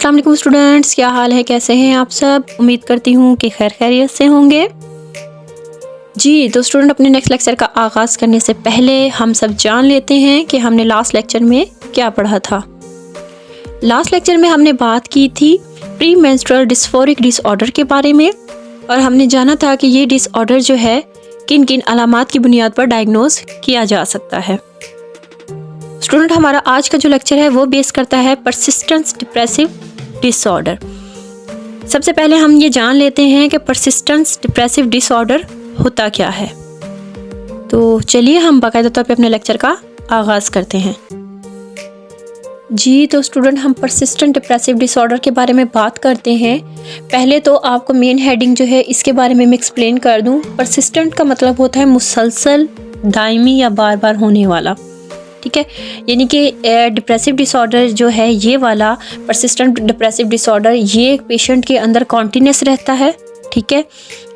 अस्सलाम वालेकुम स्टूडेंट्स, क्या हाल है, कैसे हैं आप सब। उम्मीद करती हूँ कि खैर खैरियत से होंगे। जी तो स्टूडेंट, अपने नेक्स्ट लेक्चर का आगाज़ करने से पहले हम सब जान लेते हैं कि हमने लास्ट लेक्चर में क्या पढ़ा था। लास्ट लेक्चर में हमने बात की थी प्री मेंस्ट्रुअल डिस्फोरिक डिसऑर्डर के बारे में, और हमने जाना था कि ये डिसऑर्डर जो है किन किन अलामात की बुनियाद पर डायग्नोज किया जा सकता है। स्टूडेंट, हमारा आज का जो लेक्चर है वो बेस करता है परसिस्टेंस डिप्रेसिव डिसऑर्डर। सबसे पहले हम ये जान लेते हैं कि परसिस्टेंस डिप्रेसिव डिसऑर्डर होता क्या है। तो चलिए हम बाकायदा तौर पे अपने लेक्चर का आगाज़ करते हैं। जी तो स्टूडेंट, हम परसिस्टेंट डिप्रेसिव डिसऑर्डर के बारे में बात करते हैं। पहले तो आपको मेन हेडिंग जो है इसके बारे में मैं एक्सप्लेन कर दूं। परसिस्टेंट का मतलब होता है मुसलसल, दायमी या बार बार होने वाला, ठीक है। यानी कि डिप्रेसिव डिसऑर्डर जो है ये वाला परसिस्टेंट डिप्रेसिव डिसऑर्डर, ये पेशेंट के अंदर कॉन्टिन्यूस रहता है, ठीक है।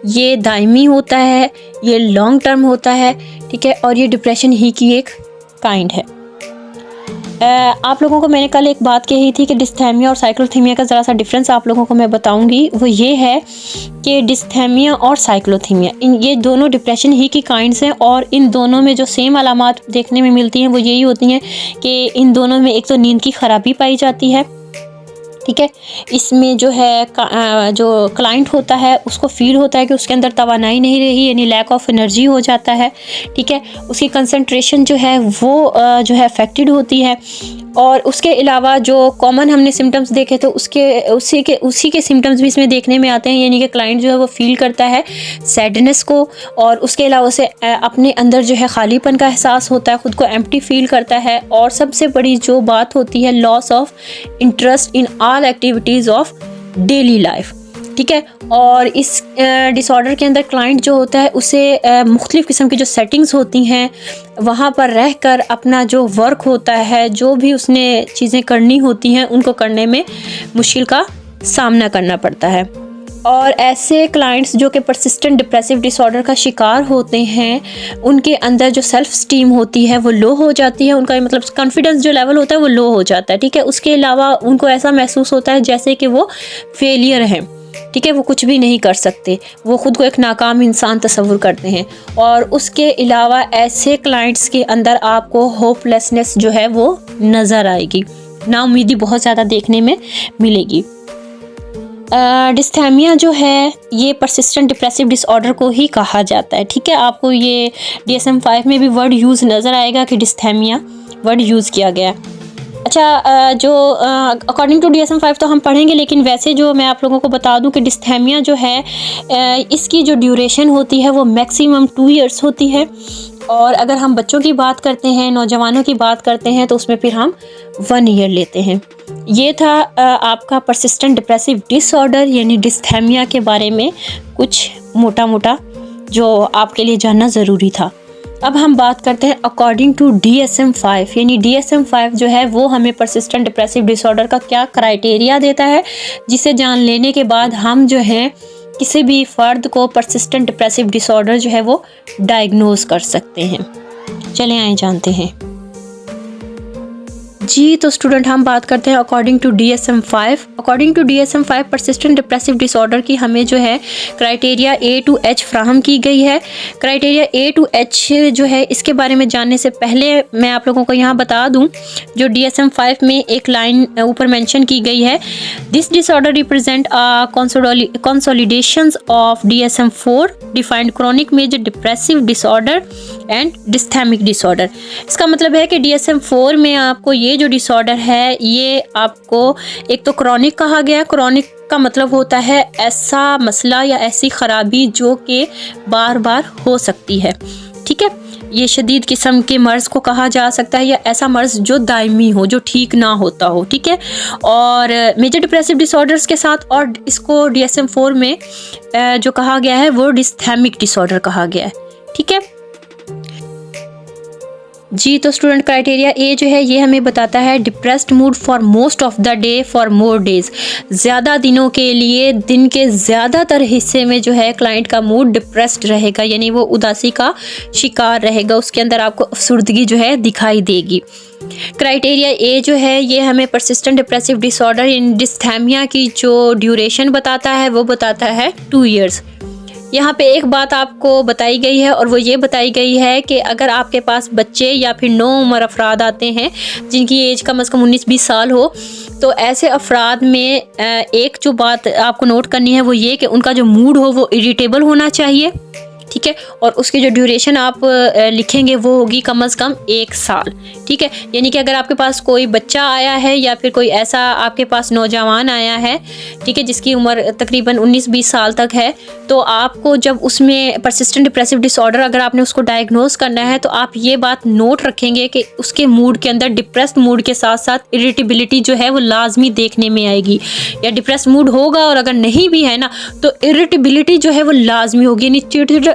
ये दायमी होता है, ये लॉन्ग टर्म होता है, ठीक है, और ये डिप्रेशन ही की एक काइंड है। आप लोगों को मैंने कल एक बात कही थी कि डिस्थेमिया और साइक्लोथीमिया का ज़रा सा डिफरेंस आप लोगों को मैं बताऊंगी। वो ये है कि डिस्थेमिया और साइक्लोथीमिया ये दोनों डिप्रेशन ही की काइंड्स हैं, और इन दोनों में जो सेम अलामात देखने में मिलती हैं वो यही होती हैं कि इन दोनों में एक तो नींद की ख़राबी पाई जाती है, ठीक है। इसमें जो है जो क्लाइंट होता है उसको फील होता है कि उसके अंदर तवानाई नहीं रही, यानी लैक ऑफ एनर्जी हो जाता है, ठीक है। उसकी कंसंट्रेशन जो है वो जो है अफेक्टेड होती है। और उसके अलावा जो कॉमन हमने सिम्टम्स देखे तो उसी के सिम्टम्स भी इसमें देखने में आते हैं, यानी कि क्लाइंट जो है वो फील करता है सैडनेस को, और उसके अलावा उसे अपने अंदर जो है खालीपन का एहसास होता है, ख़ुद को एम्प्टी फील करता है, और सबसे बड़ी जो बात होती है loss of interest in all activities of daily life, ठीक है। और इस डिसऑर्डर के अंदर क्लाइंट जो होता है उसे मुख्तलिफ़ किस्म की जो सेटिंग्स होती हैं वहाँ पर रहकर अपना जो वर्क होता है, जो भी उसने चीज़ें करनी होती हैं उनको करने में मुश्किल का सामना करना पड़ता है। और ऐसे क्लाइंट्स जो कि परसिस्टेंट डिप्रेसिव डिसऑर्डर का शिकार होते हैं उनके अंदर जो सेल्फ स्टीम होती है वो लो हो जाती है, उनका मतलब कॉन्फिडेंस जो लेवल होता है वो लो हो जाता है, ठीक है। उसके अलावा उनको ऐसा महसूस होता है जैसे कि वो फेलियर हैं, ठीक है, वो कुछ भी नहीं कर सकते, वो ख़ुद को एक नाकाम इंसान तस्वुर करते हैं। और उसके अलावा ऐसे क्लाइंट्स के अंदर आपको होपलेसनेस जो है वो नज़र आएगी, नाउमीदी बहुत ज़्यादा देखने में मिलेगी। डिस्थेमिया जो है ये परसिस्टेंट डिप्रेसिव डिसऑर्डर को ही कहा जाता है, ठीक है। आपको ये DSM-5 में भी वर्ड यूज़ नज़र आएगा कि डिस्थेमिया वर्ड यूज़ किया गया है। अच्छा, जो अकॉर्डिंग टू DSM-5 तो हम पढ़ेंगे, लेकिन वैसे जो मैं आप लोगों को बता दूं कि डिस्थेमिया जो है इसकी जो ड्यूरेशन होती है वो मैक्सिमम 2 इयर्स होती है। और अगर हम बच्चों की बात करते हैं, नौजवानों की बात करते हैं, तो उसमें फिर हम 1 ईयर लेते हैं। ये था आपका परसिस्टेंट डिप्रेसिव डिसऑर्डर यानी डिस्थेमिया के बारे में कुछ मोटा मोटा जो आपके लिए जानना ज़रूरी था। अब हम बात करते हैं अकॉर्डिंग टू DSM-5, यानी DSM-5 जो है वो हमें परसिस्टेंट डिप्रेसिव डिसऑर्डर का क्या क्राइटेरिया देता है, जिसे जान लेने के बाद हम जो है किसी भी फ़र्द को परसिस्टेंट डिप्रेसिव डिसऑर्डर जो है वो डायग्नोज कर सकते हैं। चलें आए जानते हैं। जी तो स्टूडेंट, हम बात करते हैं according to DSM-5। According to DSM-5 persistent depressive disorder की हमें जो है क्राइटेरिया A to H फ्राहम की गई है। क्राइटेरिया A to H जो है इसके बारे में जानने से पहले मैं आप लोगों को यहाँ बता दूँ, जो DSM-5 में एक लाइन ऊपर मेंशन की गई है, this disorder represent consolidations of DSM-4 defined chronic major depressive disorder and dysthymic disorder. इसका मतलब है कि DSM-4 में आपको ये जो डिसऑर्डर है ये आपको एक तो क्रॉनिक कहा गया। क्रॉनिक का मतलब होता है ऐसा मसला या ऐसी ख़राबी जो कि बार बार हो सकती है, ठीक है। ये शदीद किस्म के मर्ज़ को कहा जा सकता है, या ऐसा मर्ज़ जो दायमी हो, जो ठीक ना होता हो, ठीक है। और मेजर डिप्रेसिव डिसऑर्डर्स के साथ और इसको DSM-4 में जो कहा गया है वो डिस्थेमिक डिसऑर्डर कहा गया है, ठीक है। जी तो स्टूडेंट क्राइटेरिया ए जो है ये हमें बताता है depressed mood for most of the day for more days. ज़्यादा दिनों के लिए दिन के ज़्यादातर हिस्से में जो है क्लाइंट का मूड डिप्रेस्ड रहेगा, यानी वो उदासी का शिकार रहेगा, उसके अंदर आपको अफसुर्दगी जो है दिखाई देगी। क्राइटेरिया ए जो है ये हमें परसिस्टेंट डिप्रेसिव डिसऑर्डर इन डिस्थैमिया की जो ड्यूरेशन बताता है वो बताता है 2 ईयर्स। यहाँ पे एक बात आपको बताई गई है और वो ये बताई गई है कि अगर आपके पास बच्चे या फिर नौउम्र अफराद आते हैं जिनकी एज कम से कम 19-20 साल हो, तो ऐसे अफराद में एक जो बात आपको नोट करनी है वो ये कि उनका जो मूड हो वो इरिटेबल होना चाहिए, ठीक है, और उसकी जो ड्यूरेशन आप लिखेंगे वो होगी कम से कम 1 साल, ठीक है। यानी कि अगर आपके पास कोई बच्चा आया है या फिर कोई ऐसा आपके पास नौजवान आया है, ठीक है, जिसकी उम्र तकरीबन 19-20 साल तक है, तो आपको जब उसमें परसिस्टेंट डिप्रेसिव डिसऑर्डर अगर आपने उसको डायग्नोज करना है तो आप ये बात नोट रखेंगे कि उसके मूड के अंदर डिप्रेस्ड मूड के साथ साथ इरिटेबिलिटी जो है वो लाजमी देखने में आएगी, या डिप्रेस्ड मूड होगा और अगर नहीं भी है ना तो इरिटेबिलिटी जो है वो लाजमी होगी, यानी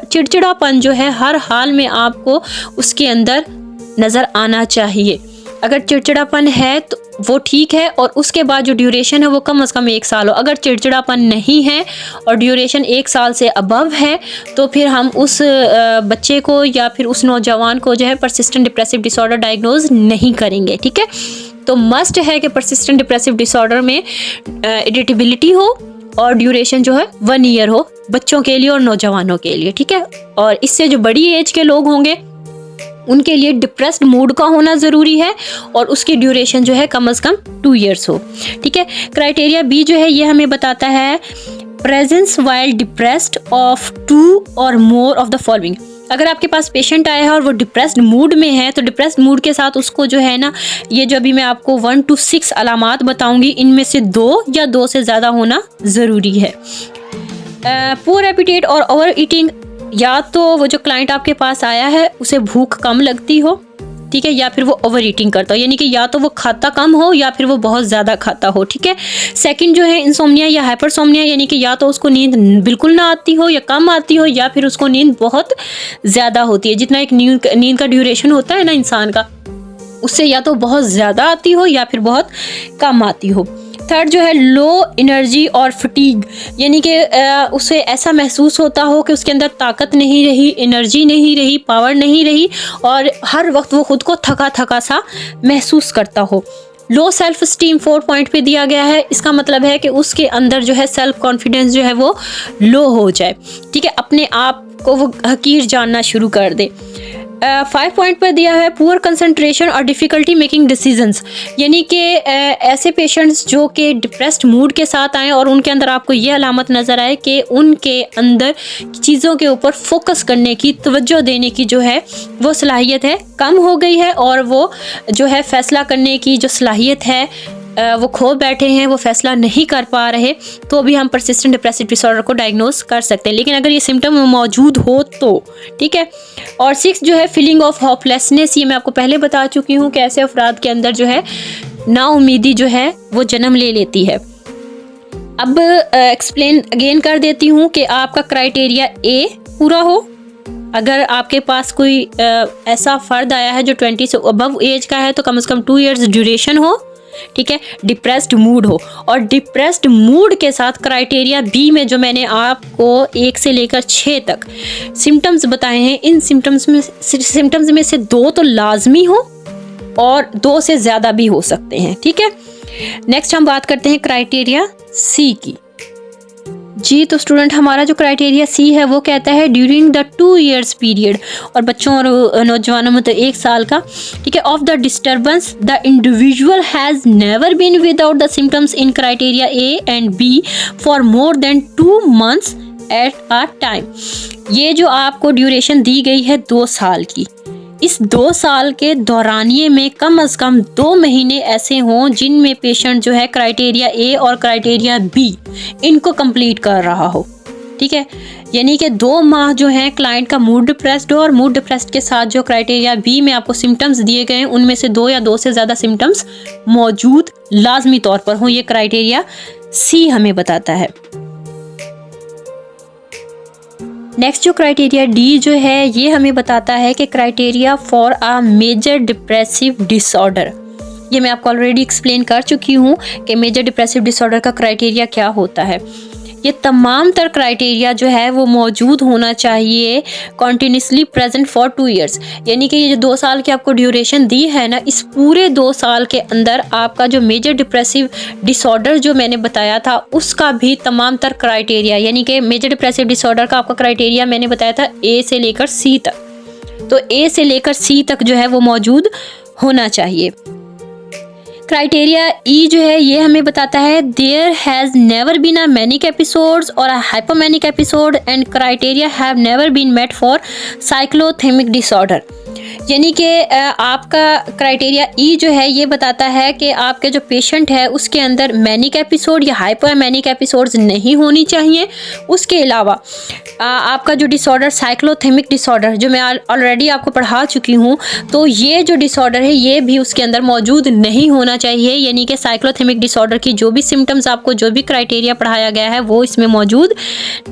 चिड़चिड़ापन जो है हर हाल में आपको उसके अंदर नज़र आना चाहिए। अगर चिड़चिड़ापन है तो वो ठीक है और उसके बाद जो ड्यूरेशन है वो कम से कम 1 साल हो। अगर चिड़चिड़ापन नहीं है और ड्यूरेशन 1 साल से अबव है तो फिर हम उस बच्चे को या फिर उस नौजवान को जो है परसिस्टेंट डिप्रेसिव डिसऑर्डर डायग्नोज नहीं करेंगे, ठीक है। तो मस्ट है कि परसिस्टेंट डिप्रेसिव डिसऑर्डर में इरिटेबिलिटी हो और ड्यूरेशन जो है 1 ईयर हो बच्चों के लिए और नौजवानों के लिए, ठीक है। और इससे जो बड़ी एज के लोग होंगे उनके लिए डिप्रेस्ड मूड का होना ज़रूरी है और उसकी ड्यूरेशन जो है कम से कम 2 ईयर्स हो, ठीक है। क्राइटेरिया बी जो है ये हमें बताता है प्रेजेंस वाइल डिप्रेस्ड ऑफ 2 और मोर ऑफ द फॉलोइंग। अगर आपके पास पेशेंट आया है और वो डिप्रेस्ड मूड में है तो डिप्रेस्ड मूड के साथ उसको जो है ना, ये जो अभी मैं आपको 1 to 6 अलामात बताऊंगी, इनमें से 2 या 2 से ज़्यादा होना ज़रूरी है। पुअर एपिटाइट और ओवर ईटिंग, या तो वो जो क्लाइंट आपके पास आया है उसे भूख कम लगती हो, ठीक है, या फिर वो ओवर ईटिंग करता हो, यानी कि या तो वो खाता कम हो या फिर वो बहुत ज़्यादा खाता हो, ठीक है। सेकंड जो है इंसोम्निया या हाइपरसोम्निया, यानी कि या तो उसको नींद बिल्कुल ना आती हो या कम आती हो या फिर उसको नींद बहुत ज़्यादा होती है। जितना एक नींद का ड्यूरेशन होता है ना इंसान का, उससे या तो बहुत ज़्यादा आती हो या फिर बहुत कम आती हो। थर्ड जो है लो एनर्जी और फटीग, यानी कि उसे ऐसा महसूस होता हो कि उसके अंदर ताकत नहीं रही, एनर्जी नहीं रही, पावर नहीं रही और हर वक्त वो खुद को थका थका सा महसूस करता हो। लो सेल्फ स्टीम 4 पॉइंट पे दिया गया है, इसका मतलब है कि उसके अंदर जो है सेल्फ कॉन्फिडेंस जो है वो लो हो जाए, ठीक है, अपने आप को वो हकीर जानना शुरू कर दे। 5 पॉइंट पर दिया है पुअर कंसंट्रेशन और डिफ़िकल्टी मेकिंग डिसीजंस, यानी कि ऐसे पेशेंट्स जो कि डिप्रेस्ड मूड के साथ आएँ और उनके अंदर आपको ये अलामत नज़र आए कि उनके अंदर चीज़ों के ऊपर फोकस करने की, तवज्जो देने की जो है वो सलाहियत है कम हो गई है और वो जो है फ़ैसला करने की जो सलाहियत है वो खो बैठे हैं, वो फैसला नहीं कर पा रहे, तो भी हम परसिस्टेंट डिप्रेसिव डिसऑर्डर को डायग्नोज कर सकते हैं, लेकिन अगर ये सिम्टम मौजूद हो तो, ठीक है। और 6 जो है फीलिंग ऑफ होपलेसनेस, ये मैं आपको पहले बता चुकी हूँ कि ऐसे अफराद के अंदर जो है नाउमीदी जो है वो जन्म ले लेती है। अब एक्सप्लेन अगेन कर देती हूँ कि आपका क्राइटेरिया ए पूरा हो, अगर आपके पास कोई ऐसा फ़र्द आया है जो 20 से अबव एज का है तो कम से कम 2 ईयर्स ड्यूरेशन हो, ठीक है, डिप्रेस्ड मूड हो, और डिप्रेस्ड मूड के साथ क्राइटेरिया बी में जो मैंने आपको 1 से लेकर 6 तक सिम्टम्स बताए हैं, इन सिम्टम्स में से 2 तो लाजमी हो और 2 से ज़्यादा भी हो सकते हैं, ठीक है। नेक्स्ट हम बात करते हैं क्राइटेरिया सी की। जी तो स्टूडेंट हमारा जो क्राइटेरिया सी है वो कहता है ड्यूरिंग द 2 ईयर्स पीरियड, और बच्चों और नौजवानों में तो 1 साल का, ठीक है, of the disturbance the individual has never been without the symptoms in criteria A and B for more than 2 months at a time. ये जो आपको ड्यूरेशन दी गई है 2 साल की, इस 2 साल के दौरानिए में कम से कम 2 महीने ऐसे हों जिनमें पेशेंट जो है क्राइटेरिया ए और क्राइटेरिया बी इनको कंप्लीट कर रहा हो, ठीक है, यानी कि 2 माह जो है क्लाइंट का मूड डिप्रेस्ड हो और मूड डिप्रेस्ड के साथ जो क्राइटेरिया बी में आपको सिम्टम्स दिए गए हैं उनमें से 2 या 2 से ज़्यादा सिम्टम्स मौजूद लाजमी तौर पर हों, ये क्राइटेरिया सी हमें बताता है। नेक्स्ट जो क्राइटेरिया डी जो है ये हमें बताता है कि criteria for a major depressive disorder. ये मैं आपको ऑलरेडी एक्सप्लेन कर चुकी हूँ कि मेजर डिप्रेसिव डिसऑर्डर का क्राइटेरिया क्या होता है। ये तमाम तर क्राइटेरिया जो है वो मौजूद होना चाहिए कॉन्टीन्यूसली प्रेजेंट फॉर 2 इयर्स, यानी कि ये जो 2 साल की आपको ड्यूरेशन दी है ना, इस पूरे 2 साल के अंदर आपका जो मेजर डिप्रेसिव डिसऑर्डर जो मैंने बताया था उसका भी तमाम तर क्राइटेरिया, यानी कि मेजर डिप्रेसिव डिसऑर्डर का आपका क्राइटेरिया मैंने बताया था ए से लेकर सी तक, तो ए से लेकर सी तक जो है वो मौजूद होना चाहिए। क्राइटेरिया ई जो है ये हमें बताता है there has never been a manic episodes और a hypomanic episode and criteria have never been met for cyclothymic disorder, यानी कि आपका क्राइटेरिया ई जो है ये बताता है कि आपके जो पेशेंट है उसके अंदर मैनिक एपिसोड या हाइपोमैनिक एपिसोड्स नहीं होनी चाहिए। उसके अलावा आपका जो डिसऑर्डर साइक्लोथेमिक डिसऑर्डर जो मैं ऑलरेडी आपको पढ़ा चुकी हूँ, तो ये जो डिसऑर्डर है ये भी उसके अंदर मौजूद नहीं होना चाहिए, यानी कि साइक्लोथेमिक डिसऑर्डर की जो भी सिम्टम्स आपको जो भी क्राइटेरिया पढ़ाया गया है वो इसमें मौजूद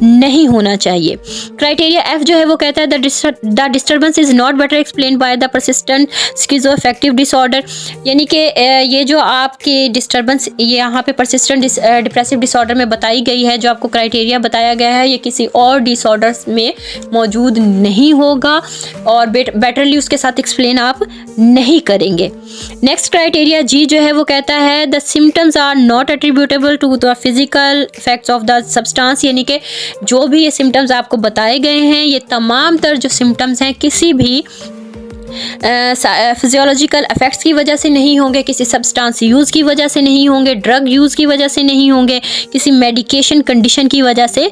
नहीं होना चाहिए। क्राइटेरिया एफ जो है वो कहता है the disturbance is not better explain by the persistent schizoaffective disorder, यानी कि ये जो आपकी डिस्टर्बेंस यहाँ पे परसिस्टेंट डिप्रेसिव डिसऑर्डर में बताई गई है, जो आपको क्राइटेरिया बताया गया है, ये किसी और डिसऑर्डर्स में मौजूद नहीं होगा और बेटरली उसके साथ एक्सप्लेन आप नहीं करेंगे। नेक्स्ट क्राइटेरिया जी जो है वो कहता है the symptoms are not attributable to the physical effects of the substance, यानी कि जो भी ये सिम्टम्स आपको बताए गए हैं ये तमाम तर जो सिम्टम्स हैं किसी भी फिजियोलॉजिकल इफेक्ट्स की वजह से नहीं होंगे, किसी सब्सटेंस यूज़ की वजह से नहीं होंगे, ड्रग यूज़ की वजह से नहीं होंगे, किसी मेडिकेशन कंडीशन की वजह से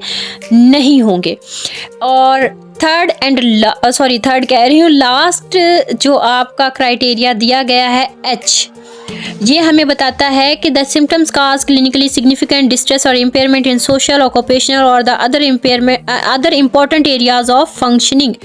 नहीं होंगे। और थर्ड कह रही हूँ लास्ट जो आपका क्राइटेरिया दिया गया है एच, ये हमें बताता है कि the symptoms cause clinically significant distress और इम्पेयरमेंट इन सोशल ऑक्यूपेशनल और the other important areas of functioning.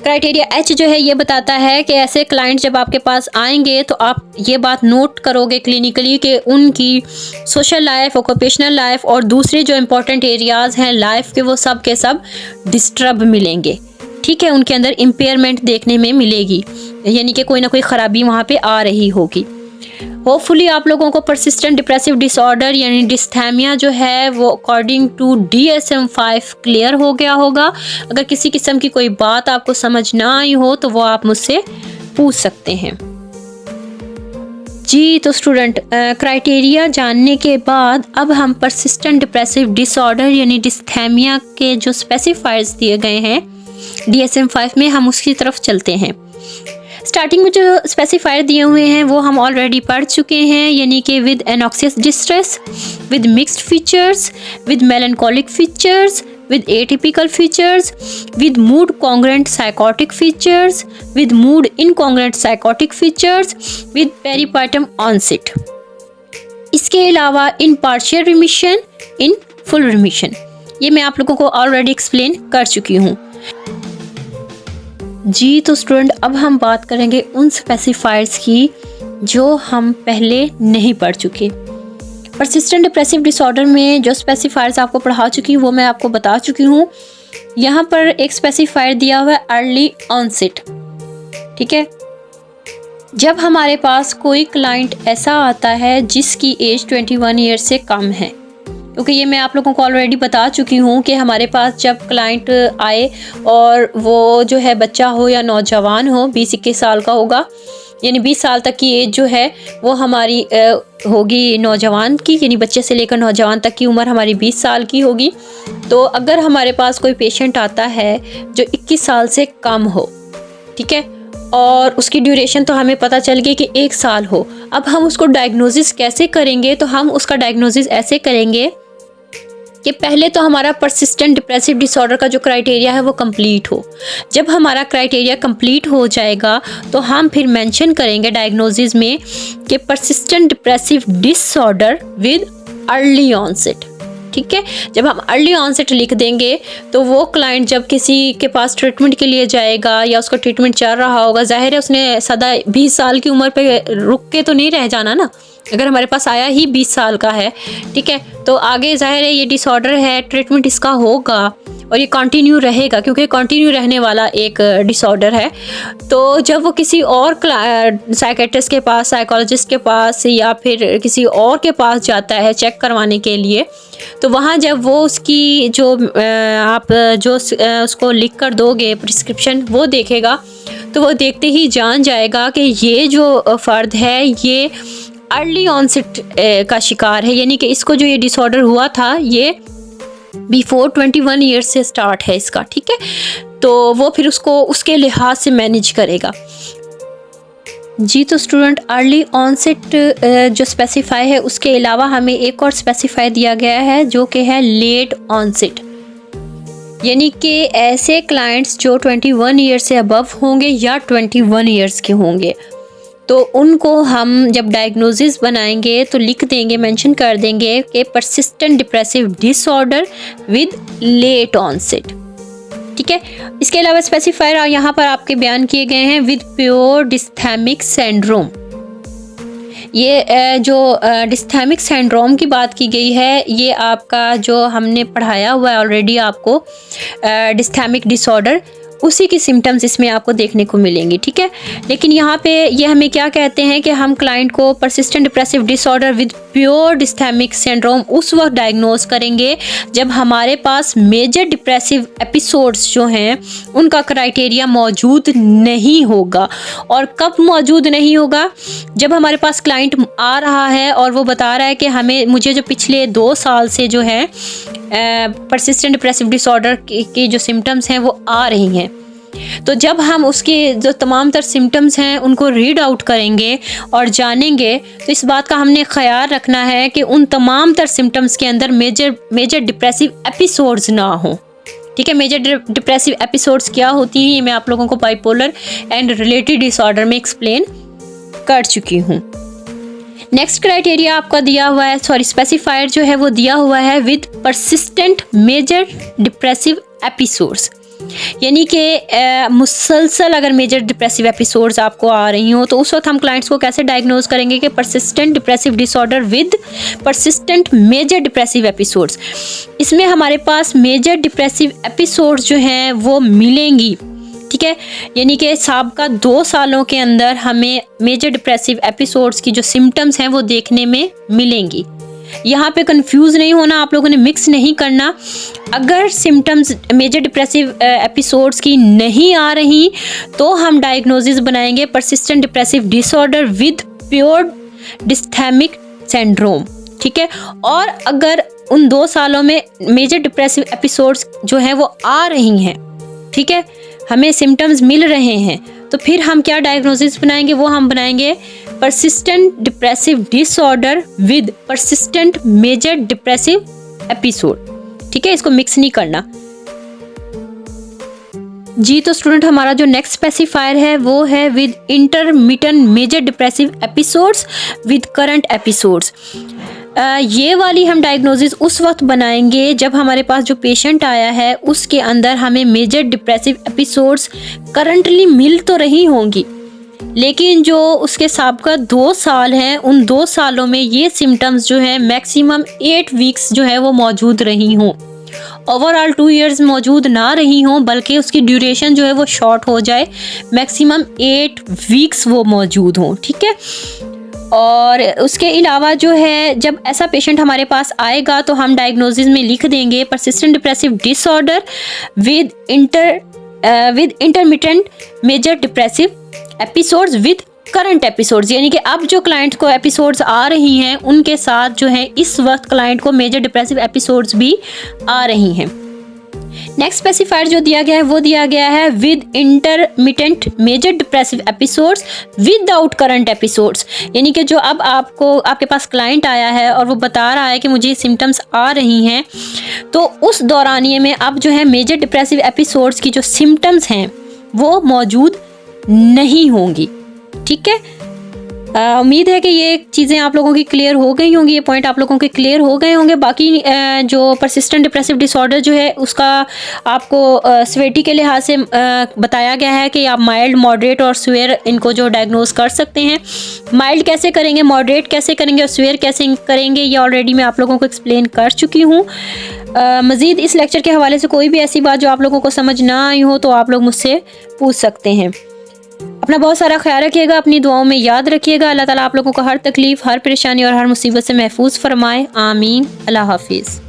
Criteria H जो है ये बताता है कि ऐसे क्लाइंट जब आपके पास आएंगे तो आप ये बात नोट करोगे क्लिनिकली कि उनकी सोशल लाइफ, ऑक्यूपेशनल लाइफ और दूसरे जो इम्पोर्टेंट एरियाज़ हैं लाइफ के वो सब के सब डिस्टर्ब मिलेंगे। ठीक है, उनके अंदर इम्पेयरमेंट देखने में मिलेगी, यानी कि कोई ना कोई ख़राबी वहाँ पे आ रही होगी। होपफुली आप लोगों को परसिस्टेंट डिप्रेसिव डिसऑर्डर यानी डिस्थैमिया जो है वो अकॉर्डिंग टू DSM-5 क्लियर हो गया होगा। अगर किसी किस्म की कोई बात आपको समझ ना आई हो तो वो आप मुझसे पूछ सकते हैं। जी तो स्टूडेंट, क्राइटेरिया जानने के बाद अब हम परसिस्टेंट डिप्रेसिव डिसऑर्डर यानी डिस्थैमिया के जो स्पेसिफायर्स दिए गए हैं DSM-5 में, हम उसकी तरफ चलते हैं। स्टार्टिंग में जो स्पेसिफायर दिए हुए हैं वो हम ऑलरेडी पढ़ चुके हैं, यानी कि with anxious distress, with mixed features, with melancholic features, with atypical features, with mood congruent psychotic features, with mood incongruent psychotic features, with peripartum onset. इसके अलावा in partial remission, in full remission, ये मैं आप लोगों को already explain कर चुकी हूँ। जी तो स्टूडेंट, अब हम बात करेंगे उन स्पेसिफायर्स की जो हम पहले नहीं पढ़ चुके। परसिस्टेंट डिप्रेसिव डिसऑर्डर में जो स्पेसिफायर्स आपको पढ़ा चुकी हूँ वो मैं आपको बता चुकी हूँ। यहाँ पर एक स्पेसिफायर दिया हुआ है अर्ली ऑनसेट। ठीक है, जब हमारे पास कोई क्लाइंट ऐसा आता है जिसकी एज 21 ईयर से कम है, क्योंकि ये मैं आप लोगों को ऑलरेडी बता चुकी हूँ कि हमारे पास जब क्लाइंट आए और वो जो है बच्चा हो या नौजवान हो, 20-21 साल का होगा, यानी 20 साल तक की एज जो है वो हमारी होगी नौजवान की, यानी बच्चे से लेकर नौजवान तक की उम्र हमारी 20 साल की होगी। तो अगर हमारे पास कोई पेशेंट आता है जो 21 साल से कम हो, ठीक है, और उसकी ड्यूरेशन तो हमें पता चल गई कि 1 साल हो, अब हम उसको डायग्नोसिस कैसे करेंगे? तो हम उसका डायग्नोसिस ऐसे करेंगे कि पहले तो हमारा परसिस्टेंट डिप्रेसिव डिसऑर्डर का जो क्राइटेरिया है वो कंप्लीट हो। जब हमारा क्राइटेरिया कंप्लीट हो जाएगा तो हम फिर मेंशन करेंगे डायग्नोसिस में कि persistent depressive disorder with early onset. ठीक है, जब हम अर्ली ऑनसेट लिख देंगे तो वो क्लाइंट जब किसी के पास ट्रीटमेंट के लिए जाएगा या उसका ट्रीटमेंट चल रहा होगा, जाहिर है उसने सदा 20 साल की उम्र पे रुक के तो नहीं रह जाना ना। अगर हमारे पास आया ही 20 साल का है, ठीक है, तो आगे जाहिर है ये डिसऑर्डर है, ट्रीटमेंट इसका होगा और ये कंटिन्यू रहेगा क्योंकि कंटिन्यू रहने वाला एक डिसऑर्डर है। तो जब वो किसी और साइकेट्रिस्ट के पास, साइकोलॉजिस्ट के पास या फिर किसी और के पास जाता है चेक करवाने के लिए, तो वहाँ जब वो उसकी जो आप जो उसको लिख कर दोगे प्रिस्क्रिप्शन वो देखेगा, तो वो देखते ही जान जाएगा कि ये जो फ़र्द है ये अर्ली ऑनसेट का शिकार है, यानी कि इसको जो ये डिसऑर्डर हुआ था ये बिफोर 21 ईयर्स से स्टार्ट है इसका, ठीक है। तो वो फिर उसको उसके लिहाज से मैनेज करेगा। जी तो स्टूडेंट, अर्ली ऑनसेट जो स्पेसिफाई है उसके अलावा हमें एक और स्पेसिफाई दिया गया है जो कि है लेट ऑनसेट, यानी कि ऐसे क्लाइंट्स जो 21 ईयर्स से अबव होंगे या 21 ईयर्स के होंगे, तो उनको हम जब डायग्नोसिस बनाएंगे तो लिख देंगे, मेंशन कर देंगे कि persistent depressive disorder with late onset, ठीक है। इसके अलावा स्पेसिफायर यहाँ पर आपके बयान किए गए हैं विद प्योर डिस्थेमिक सिंड्रोम। ये जो डिस्थेमिक सिंड्रोम की बात की गई है, ये आपका जो हमने पढ़ाया हुआ है ऑलरेडी आपको डिस्थेमिक डिसऑर्डर, उसी की सिम्टम्स इसमें आपको देखने को मिलेंगी, ठीक है। लेकिन यहाँ पे ये हमें क्या कहते हैं कि हम क्लाइंट को persistent depressive disorder with pure dysthymic syndrome उस वक्त डायग्नोज करेंगे जब हमारे पास मेजर डिप्रेसिव एपिसोड्स जो हैं उनका क्राइटेरिया मौजूद नहीं होगा। और कब मौजूद नहीं होगा? जब हमारे पास क्लाइंट आ रहा है और वो बता रहा है कि मुझे जो पिछले 2 साल से जो है परसिस्टेंट डिप्रेसिव डिसऑर्डर की जो सिम्टम्स हैं वो आ रही हैं, तो जब हम उसके जो तमाम तर सिम्टम्स हैं उनको रीड आउट करेंगे और जानेंगे, तो इस बात का हमने ख्याल रखना है कि उन तमाम तर सिम्टम्स के अंदर मेजर डिप्रेसिव एपिसोड्स ना हो, ठीक है। मेजर डिप्रेसिव एपिसोड्स क्या होती हैं ये मैं आप लोगों को बाइपोलर एंड रिलेटेड डिसऑर्डर में एक्सप्लेन कर चुकी हूँ। नेक्स्ट क्राइटेरिया आपका दिया हुआ है, स्पेसिफायर जो है वो दिया हुआ है with persistent major depressive episodes, यानी कि मुसलसल अगर मेजर डिप्रेसिव एपिसोड्स आपको आ रही हो तो उस वक्त हम क्लाइंट्स को कैसे डायग्नोज करेंगे कि persistent depressive disorder with persistent major depressive episodes. इसमें हमारे पास मेजर डिप्रेसिव एपिसोड्स जो हैं वो मिलेंगी, ठीक है, यानी कि साबिक़ा 2 सालों के अंदर हमें मेजर डिप्रेसिव एपिसोड्स की जो सिम्टम्स हैं वो देखने में मिलेंगी। यहाँ पे कंफ्यूज नहीं होना, आप लोगों ने मिक्स नहीं करना। अगर सिम्टम्स मेजर डिप्रेसिव एपिसोड्स की नहीं आ रही तो हम डायग्नोसिस बनाएंगे persistent depressive disorder with pure dysthymic syndrome, ठीक है। और अगर उन 2 सालों में मेजर डिप्रेसिव एपिसोड्स जो हैं वो आ रही हैं, ठीक है, हमें सिम्टम्स मिल रहे हैं, तो फिर हम क्या डायग्नोसिस बनाएंगे? वो हम बनाएंगे persistent depressive disorder with persistent major depressive episode, ठीक है। इसको मिक्स नहीं करना। जी तो स्टूडेंट, हमारा जो नेक्स्ट स्पेसिफायर है वो है with intermittent major depressive episodes with current episodes. ये वाली हम डायग्नोसिस उस वक्त बनाएंगे जब हमारे पास जो पेशेंट आया है उसके अंदर हमें मेजर डिप्रेसिव एपिसोड्स करंटली मिल तो रही होंगी, लेकिन जो उसके साबिक़ा 2 साल हैं उन 2 सालों में ये सिम्टम्स जो है मैक्सिमम 8 वीक्स जो है वो मौजूद रही हों। ओवरऑल 2 इयर्स मौजूद ना रही हों, बल्कि उसकी ड्यूरेशन जो है वो शॉर्ट हो जाए, मैक्सिमम 8 वीक्स वो मौजूद हों, ठीक है। और उसके अलावा जो है जब ऐसा पेशेंट हमारे पास आएगा तो हम डायग्नोसिस में लिख देंगे persistent depressive disorder with intermittent major depressive episodes with current episodes, यानी कि अब जो क्लाइंट को एपिसोड्स आ रही हैं उनके साथ जो है इस वक्त क्लाइंट को मेजर डिप्रेसिव एपिसोड्स भी आ रही हैं। नेक्स्ट स्पेसिफायर जो दिया गया है वो दिया गया है with intermittent major depressive episodes without current episodes, यानी कि जो अब आपके पास क्लाइंट आया है और वो बता रहा है कि मुझे सिम्टम्स आ रही हैं, तो उस दौरानिए में अब जो है मेजर डिप्रेसिव एपिसोड्स की जो सिम्टम्स हैं वो मौजूद नहीं होंगी, ठीक है। उम्मीद है कि ये चीज़ें आप लोगों की क्लियर हो गई होंगी, ये पॉइंट आप लोगों के क्लियर हो गए होंगे। बाकी जो परसिस्टेंट डिप्रेसिव डिसऑर्डर जो है उसका आपको सीवियरिटी के लिहाज से बताया गया है कि आप माइल्ड, मॉडरेट और सीवियर इनको जो डायग्नोज कर सकते हैं। माइल्ड कैसे करेंगे, मॉडरेट कैसे करेंगे और सीवियर कैसे करेंगे, ये ऑलरेडी मैं आप लोगों को एक्सप्लेन कर चुकी हूँ। मज़ीद इस लेक्चर के हवाले से कोई भी ऐसी बात जो आप लोगों को समझ ना आई हो तो आप लोग मुझसे पूछ सकते हैं। अपना बहुत सारा ख्याल रखिएगा, अपनी दुआओं में याद रखिएगा। अल्लाह ताला आप लोगों को हर तकलीफ़, हर परेशानी और हर मुसीबत से महफूज फरमाए। आमीन। अल्लाह हाफिज़।